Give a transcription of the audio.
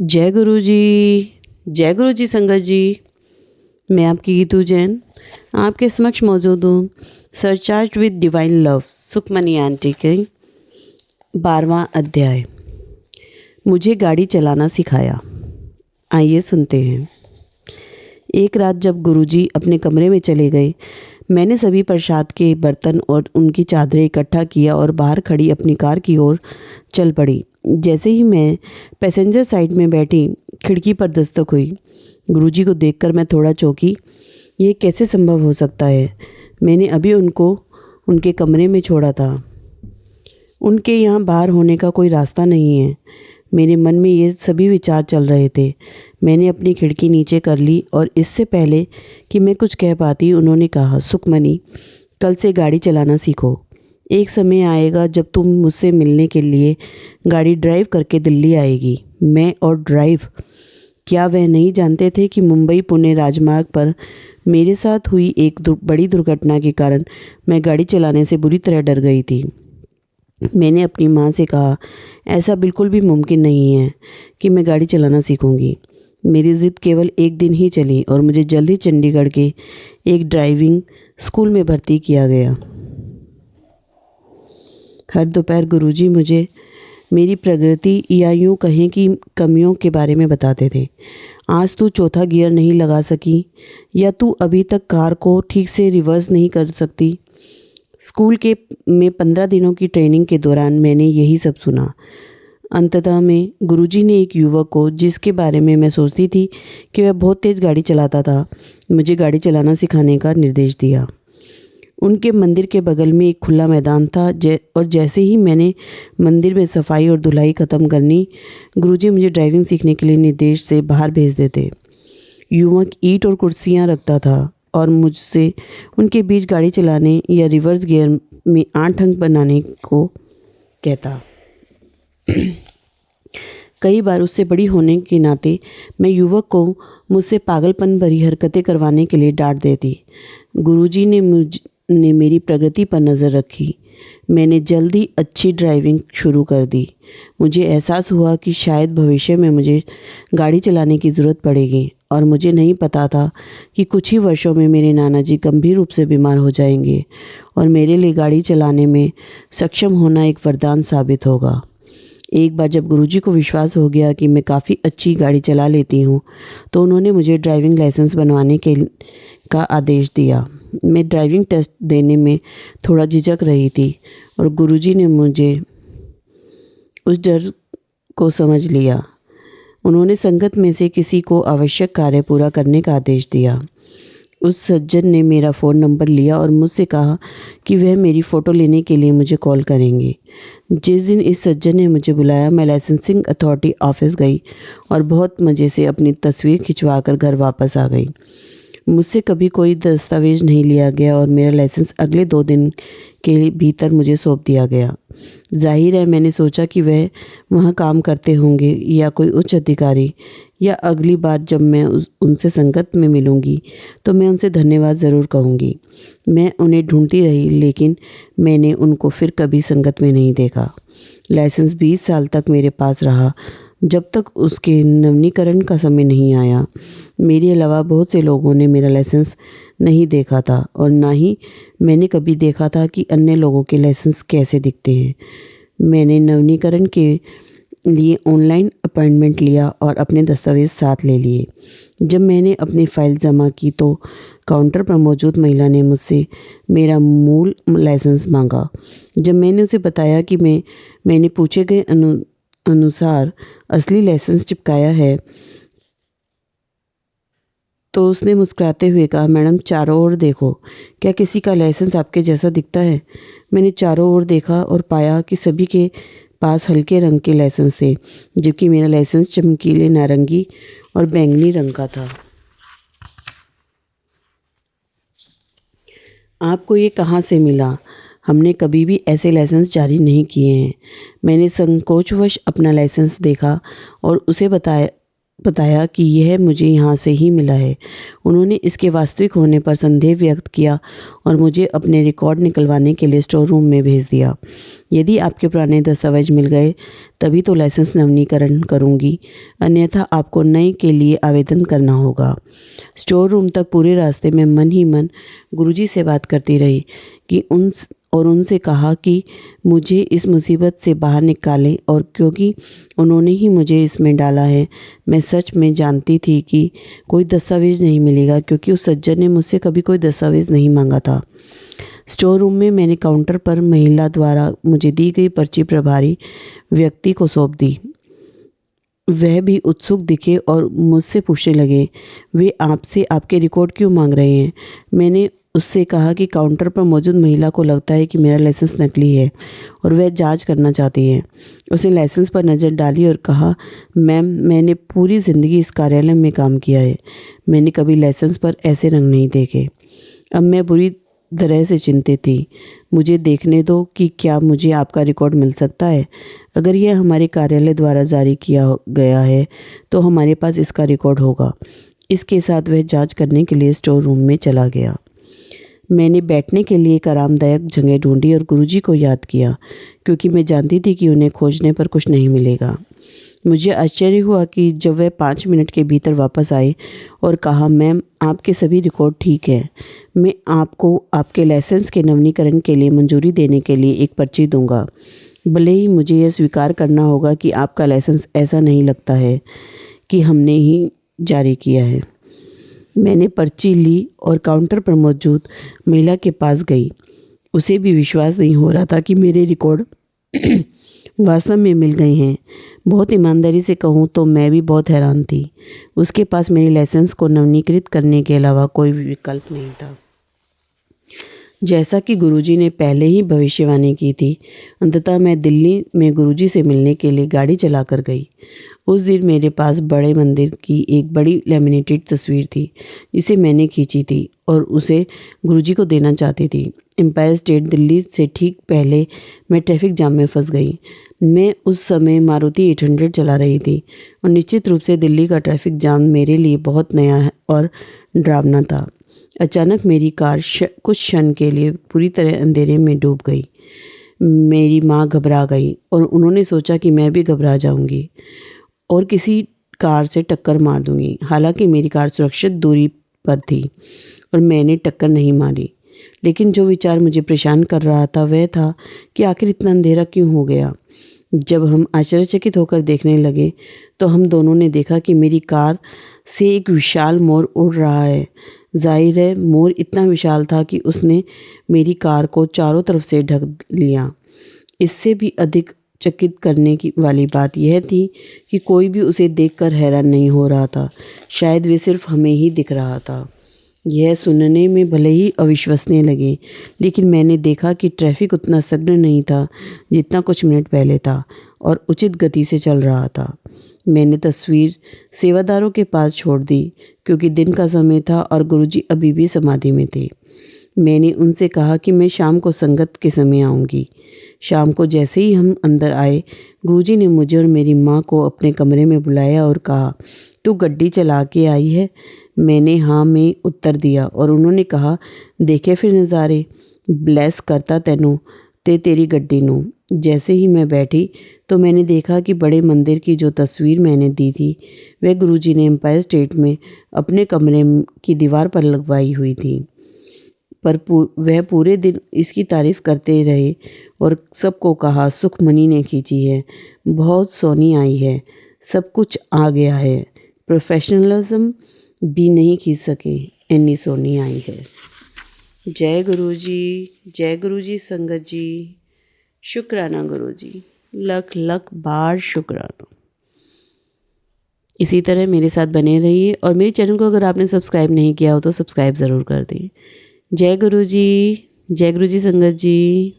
जय गुरु जी। जय गुरु जी संगत जी। मैं आपकी गीतू जैन आपके समक्ष मौजूद हूँ। Surcharge with divine love Sukhmani aunty के 12वां अध्याय, मुझे गाड़ी चलाना सिखाया। आइए सुनते हैं। एक रात जब गुरुजी अपने कमरे में चले गए, मैंने सभी प्रसाद के बर्तन और उनकी चादरें इकट्ठा किया और बाहर खड़ी अपनी कार की ओर चल पड़ी। जैसे ही मैं पैसेंजर साइड में बैठी, खिड़की पर दस्तक हुई। गुरुजी को देखकर मैं थोड़ा चौंकी। ये कैसे संभव हो सकता है? मैंने अभी उनको उनके कमरे में छोड़ा था। उनके यहाँ बाहर होने का कोई रास्ता नहीं है। मेरे मन में ये सभी विचार चल रहे थे। मैंने अपनी खिड़की नीचे कर ली और इससे पहले कि मैं कुछ कह पाती, उन्होंने कहा, सुखमनी, कल से गाड़ी चलाना सीखो। एक समय आएगा जब तुम मुझसे मिलने के लिए गाड़ी ड्राइव करके दिल्ली आएगी। मैं और ड्राइव, क्या वह नहीं जानते थे कि मुंबई पुणे राजमार्ग पर मेरे साथ हुई एक बड़ी दुर्घटना के कारण मैं गाड़ी चलाने से बुरी तरह डर गई थी। मैंने अपनी माँ से कहा, ऐसा बिल्कुल भी मुमकिन नहीं है कि मैं गाड़ी चलाना सीखूंगी। मेरी ज़िद केवल एक दिन ही चली और मुझे जल्द ही चंडीगढ़ के एक ड्राइविंग स्कूल में भर्ती किया गया। हर दोपहर गुरुजी मुझे मेरी प्रगति या यूँ कहें कि कमियों के बारे में बताते थे। आज तू चौथा गियर नहीं लगा सकी, या तू अभी तक कार को ठीक से रिवर्स नहीं कर सकती। स्कूल के में 15 दिनों की ट्रेनिंग के दौरान मैंने यही सब सुना। अंततः में गुरुजी ने एक युवक को, जिसके बारे में मैं सोचती थी कि वह बहुत तेज़ गाड़ी चलाता था, मुझे गाड़ी चलाना सिखाने का निर्देश दिया। उनके मंदिर के बगल में एक खुला मैदान था और जैसे ही मैंने मंदिर में सफाई और धुलाई ख़त्म करनी, गुरुजी मुझे ड्राइविंग सीखने के लिए निर्देश से बाहर भेज देते। युवक ईंट और कुर्सियाँ रखता था और मुझसे उनके बीच गाड़ी चलाने या रिवर्स गियर में 8 अंक बनाने को कहता। कई बार उससे बड़ी होने के नाते मैं युवक को मुझसे पागलपन भरी हरकतें करवाने के लिए डांट देती। गुरुजी ने मेरी प्रगति पर नज़र रखी। मैंने जल्द ही अच्छी ड्राइविंग शुरू कर दी। मुझे एहसास हुआ कि शायद भविष्य में मुझे गाड़ी चलाने की ज़रूरत पड़ेगी और मुझे नहीं पता था कि कुछ ही वर्षों में मेरे नाना जी गंभीर रूप से बीमार हो जाएंगे और मेरे लिए गाड़ी चलाने में सक्षम होना एक वरदान साबित होगा। एक बार जब गुरुजी को विश्वास हो गया कि मैं काफ़ी अच्छी गाड़ी चला लेती हूँ, तो उन्होंने मुझे ड्राइविंग लाइसेंस बनवाने का आदेश दिया। मैं ड्राइविंग टेस्ट देने में थोड़ा झिझक रही थी और गुरुजी ने मुझे उस डर को समझ लिया। उन्होंने संगत में से किसी को आवश्यक कार्य पूरा करने का आदेश दिया। उस सज्जन ने मेरा फ़ोन नंबर लिया और मुझसे कहा कि वह मेरी फ़ोटो लेने के लिए मुझे कॉल करेंगे। जिस दिन इस सज्जन ने मुझे बुलाया, मैं लाइसेंसिंग अथॉरिटी ऑफिस गई और बहुत मज़े से अपनी तस्वीर खिंचवा कर घर वापस आ गई। मुझसे कभी कोई दस्तावेज़ नहीं लिया गया और मेरा लाइसेंस अगले 2 दिन के भीतर मुझे सौंप दिया गया। जाहिर है, मैंने सोचा कि वह वहाँ काम करते होंगे या कोई उच्च अधिकारी, या अगली बार जब मैं उनसे संगत में मिलूँगी तो मैं उनसे धन्यवाद ज़रूर कहूँगी। मैं उन्हें ढूंढती रही, लेकिन मैंने उनको फिर कभी संगत में नहीं देखा। लाइसेंस 20 साल तक मेरे पास रहा, जब तक उसके नवीनीकरण का समय नहीं आया। मेरे अलावा बहुत से लोगों ने मेरा लाइसेंस नहीं देखा था और ना ही मैंने कभी देखा था कि अन्य लोगों के लाइसेंस कैसे दिखते हैं। मैंने नवीनीकरण के लिए ऑनलाइन अपॉइंटमेंट लिया और अपने दस्तावेज़ साथ ले लिए। जब मैंने अपनी फ़ाइल जमा की तो काउंटर पर मौजूद महिला ने मुझसे मेरा मूल लाइसेंस मांगा। जब मैंने उसे बताया कि मैंने पूछे गए अनुसार असली लाइसेंस चिपकाया है, तो उसने मुस्कुराते हुए कहा, मैडम, चारों ओर देखो, क्या किसी का लाइसेंस आपके जैसा दिखता है? मैंने चारों ओर देखा और पाया कि सभी के पास हल्के रंग के लाइसेंस थे, जबकि मेरा लाइसेंस चमकीले नारंगी और बैंगनी रंग का था। आपको ये कहाँ से मिला? हमने कभी भी ऐसे लाइसेंस जारी नहीं किए हैं। मैंने संकोचवश अपना लाइसेंस देखा और उसे बताया कि यह मुझे यहाँ से ही मिला है। उन्होंने इसके वास्तविक होने पर संदेह व्यक्त किया और मुझे अपने रिकॉर्ड निकलवाने के लिए स्टोर रूम में भेज दिया। यदि आपके पुराने दस्तावेज मिल गए तभी तो लाइसेंस नवीनीकरण करूँगी, अन्यथा आपको नए के लिए आवेदन करना होगा। स्टोर रूम तक पूरे रास्ते में मन ही मन गुरुजी से बात करती रही कि उनसे कहा कि मुझे इस मुसीबत से बाहर निकालें, और क्योंकि उन्होंने ही मुझे इसमें डाला है, मैं सच में जानती थी कि कोई दस्तावेज़ नहीं मिलेगा, क्योंकि उस सज्जन ने मुझसे कभी कोई दस्तावेज़ नहीं मांगा था। स्टोर रूम में मैंने काउंटर पर महिला द्वारा मुझे दी गई पर्ची प्रभारी व्यक्ति को सौंप दी। वह भी उत्सुक दिखे और मुझसे पूछने लगे, वे आपसे आपके रिकॉर्ड क्यों मांग रहे हैं? मैंने उससे कहा कि काउंटर पर मौजूद महिला को लगता है कि मेरा लाइसेंस नकली है और वह जांच करना चाहती है। उसने लाइसेंस पर नज़र डाली और कहा, मैम, मैंने पूरी ज़िंदगी इस कार्यालय में काम किया है, मैंने कभी लाइसेंस पर ऐसे रंग नहीं देखे। अब मैं बुरी तरह से चिंतित थी। मुझे देखने दो कि क्या मुझे आपका रिकॉर्ड मिल सकता है। अगर यह हमारे कार्यालय द्वारा जारी किया गया है तो हमारे पास इसका रिकॉर्ड होगा। इसके साथ वह जांच करने के लिए स्टोर रूम में चला गया। मैंने बैठने के लिए एक आरामदायक जगह ढूंढी और गुरुजी को याद किया, क्योंकि मैं जानती थी कि उन्हें खोजने पर कुछ नहीं मिलेगा। मुझे आश्चर्य हुआ कि जब वह 5 मिनट के भीतर वापस आए और कहा, मैम, आपके सभी रिकॉर्ड ठीक है। मैं आपको आपके लाइसेंस के नवीनीकरण के लिए मंजूरी देने के लिए एक पर्ची दूंगा। भले ही मुझे यह स्वीकार करना होगा कि आपका लाइसेंस ऐसा नहीं लगता है कि हमने ही जारी किया है। मैंने पर्ची ली और काउंटर पर मौजूद महिला के पास गई। उसे भी विश्वास नहीं हो रहा था कि मेरे रिकॉर्ड वास्तव में मिल गए हैं। बहुत ईमानदारी से कहूँ तो मैं भी बहुत हैरान थी। उसके पास मेरे लाइसेंस को नवीनीकृत करने के अलावा कोई विकल्प नहीं था। जैसा कि गुरुजी ने पहले ही भविष्यवाणी की थी, अंततः मैं दिल्ली में गुरुजी से मिलने के लिए गाड़ी चलाकर गई। उस दिन मेरे पास बड़े मंदिर की एक बड़ी लैमिनेटेड तस्वीर थी, जिसे मैंने खींची थी और उसे गुरुजी को देना चाहती थी। एम्पायर स्टेट दिल्ली से ठीक पहले मैं ट्रैफिक जाम में फंस गई। मैं उस समय मारुति 800 चला रही थी और निश्चित रूप से दिल्ली का ट्रैफिक जाम मेरे लिए बहुत नया और डरावना था। अचानक मेरी कार कुछ क्षण के लिए पूरी तरह अंधेरे में डूब गई। मेरी माँ घबरा गई और उन्होंने सोचा कि मैं भी घबरा जाऊंगी और किसी कार से टक्कर मार दूंगी। हालांकि मेरी कार सुरक्षित दूरी पर थी और मैंने टक्कर नहीं मारी, लेकिन जो विचार मुझे परेशान कर रहा था वह था कि आखिर इतना अंधेरा क्यों हो गया। जब हम आश्चर्यचकित होकर देखने लगे तो हम दोनों ने देखा कि मेरी कार से एक विशाल मोर उड़ रहा है। जाहिर है, मोर इतना विशाल था कि उसने मेरी कार को चारों तरफ से ढक लिया। इससे भी अधिक चकित करने की वाली बात यह थी कि कोई भी उसे देखकर हैरान नहीं हो रहा था। शायद वे सिर्फ हमें ही दिख रहा था। यह सुनने में भले ही अविश्वसनीय लगे, लेकिन मैंने देखा कि ट्रैफिक उतना सघन नहीं था जितना कुछ मिनट पहले था और उचित गति से चल रहा था। मैंने तस्वीर सेवादारों के पास छोड़ दी, क्योंकि दिन का समय था और गुरुजी अभी भी समाधि में थे। मैंने उनसे कहा कि मैं शाम को संगत के समय आऊँगी। शाम को जैसे ही हम अंदर आए, गुरुजी ने मुझे और मेरी माँ को अपने कमरे में बुलाया और कहा, तू गड्डी चला के आई है? मैंने हाँ में उत्तर दिया और उन्होंने कहा, देखे फिर नज़ारे, ब्लेस करता तैनू ते तेरी गड्डी नू। जैसे ही मैं बैठी तो मैंने देखा कि बड़े मंदिर की जो तस्वीर मैंने दी थी वह गुरुजी ने एम्पायर स्टेट में अपने कमरे की दीवार पर लगवाई हुई थी। पर वह पूरे दिन इसकी तारीफ करते रहे और सबको कहा, सुखमणि ने खींची है, बहुत सोनी आई है, सब कुछ आ गया है, प्रोफेशनलिज्म भी नहीं खींच सके, इतनी सोनी आई है। जय गुरुजी संगत जी। शुक्राना गुरुजी, लख लख बार शुक्राना। इसी तरह मेरे साथ बने रहिए और मेरे चैनल को अगर आपने सब्सक्राइब नहीं किया हो तो सब्सक्राइब ज़रूर कर दें। जय गुरुजी संगत जी।